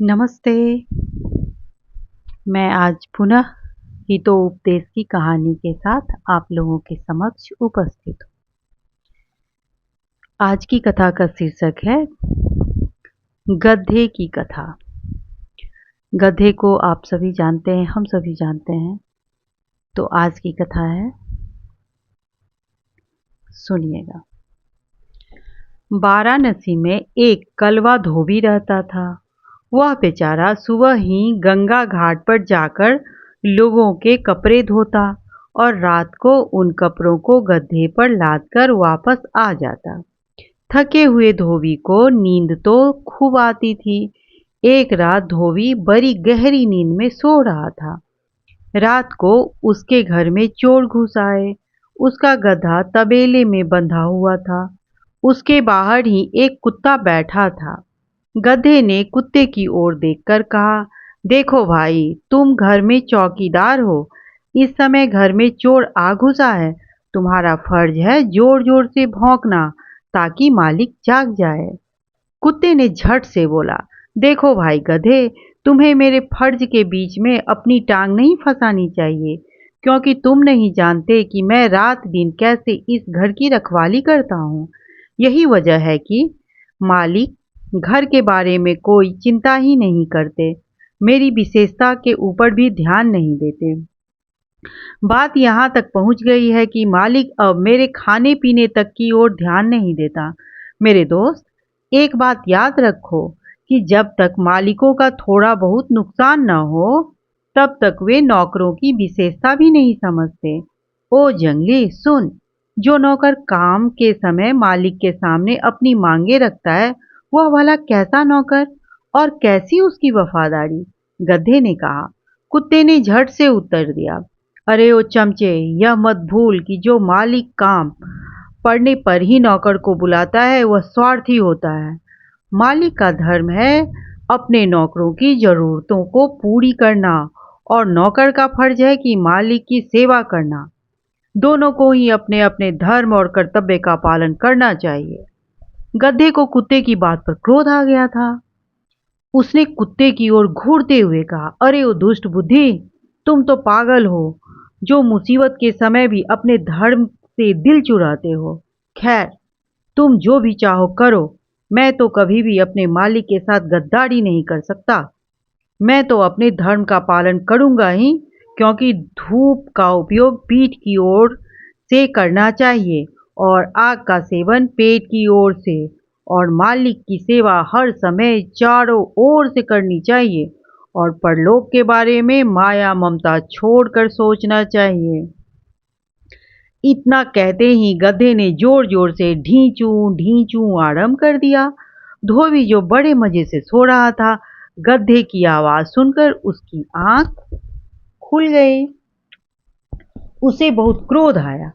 नमस्ते। मैं आज पुनः हितोपदेश की कहानी के साथ आप लोगों के समक्ष उपस्थित हूँ। आज की कथा का शीर्षक है गधे की कथा। गधे को आप सभी जानते हैं, हम सभी जानते हैं। तो आज की कथा है, सुनिएगा। वाराणसी में एक कलवा धोबी रहता था। वह बेचारा सुबह ही गंगा घाट पर जाकर लोगों के कपड़े धोता और रात को उन कपड़ों को गड्ढे पर लादकर वापस आ जाता। थके हुए धोबी को नींद तो खूब आती थी। एक रात धोबी बड़ी गहरी नींद में सो रहा था। रात को उसके घर में चोर घुस आए। उसका गधा तबेले में बंधा हुआ था। उसके बाहर ही एक कुत्ता बैठा था। गधे ने कुत्ते की ओर देखकर कहा, देखो भाई, तुम घर में चौकीदार हो। इस समय घर में चोर आ घुसा है। तुम्हारा फर्ज है जोर जोर से भौंकना ताकि मालिक जाग जाए। कुत्ते ने झट से बोला, देखो भाई गधे, तुम्हें मेरे फर्ज के बीच में अपनी टांग नहीं फंसानी चाहिए, क्योंकि तुम नहीं जानते कि मैं रात दिन कैसे इस घर की रखवाली करता हूँ। यही वजह है कि मालिक घर के बारे में कोई चिंता ही नहीं करते, मेरी विशेषता के ऊपर भी ध्यान नहीं देते। बात यहाँ तक पहुँच गई है कि मालिक अब मेरे खाने पीने तक की ओर ध्यान नहीं देता। मेरे दोस्त, एक बात याद रखो कि जब तक मालिकों का थोड़ा बहुत नुकसान न हो, तब तक वे नौकरों की विशेषता भी नहीं समझते। ओ जंगली, सुन, जो नौकर काम के समय मालिक के सामने अपनी मांगे रखता है, वह भला कैसा नौकर और कैसी उसकी वफादारी। गधे ने कहा। कुत्ते ने झट से उत्तर दिया, अरे ओ चमचे, यह मत भूल कि जो मालिक काम पड़ने पर ही नौकर को बुलाता है वह स्वार्थी होता है। मालिक का धर्म है अपने नौकरों की जरूरतों को पूरी करना, और नौकर का फर्ज है कि मालिक की सेवा करना। दोनों को ही अपने अपने धर्म और कर्तव्य का पालन करना चाहिए। गधे को कुत्ते की बात पर क्रोध आ गया था। उसने कुत्ते की ओर घूरते हुए कहा, अरे ओ दुष्ट बुद्धि, तुम तो पागल हो, जो मुसीबत के समय भी अपने धर्म से दिल चुराते हो। खैर, तुम जो भी चाहो करो, मैं तो कभी भी अपने मालिक के साथ गद्दारी नहीं कर सकता। मैं तो अपने धर्म का पालन करूंगा ही, क्योंकि धूप का उपयोग पीठ की ओर से करना चाहिए और आग का सेवन पेट की ओर से, और मालिक की सेवा हर समय चारों ओर से करनी चाहिए, और परलोक के बारे में माया ममता छोड़कर सोचना चाहिए। इतना कहते ही गधे ने जोर जोर से ढींचू ढींचू आरंभ कर दिया। धोबी, जो बड़े मजे से सो रहा था, गधे की आवाज सुनकर उसकी आंख खुल गई। उसे बहुत क्रोध आया।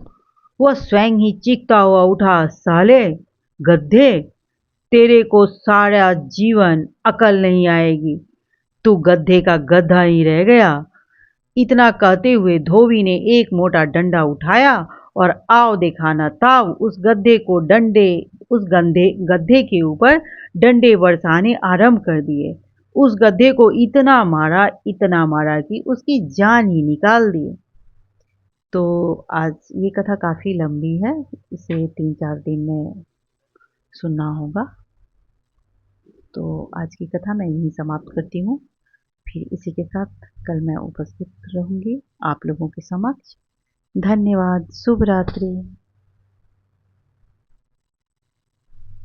वह स्वयं ही चीखता हुआ उठा, साले गधे, तेरे को सारा जीवन अकल नहीं आएगी, तू गधे का गधा ही रह गया। इतना कहते हुए धोबी ने एक मोटा डंडा उठाया और आओ दिखाना ताव उस गधे को डंडे उस गंधे गधे के ऊपर डंडे बरसाने आरंभ कर दिए। उस गधे को इतना मारा कि उसकी जान ही निकाल दी। तो आज ये कथा काफ़ी लंबी है, इसे 3-4 दिन में सुनना होगा। तो आज की कथा मैं यहीं समाप्त करती हूँ। फिर इसी के साथ कल मैं उपस्थित रहूँगी आप लोगों के समक्ष। धन्यवाद। शुभ रात्रि।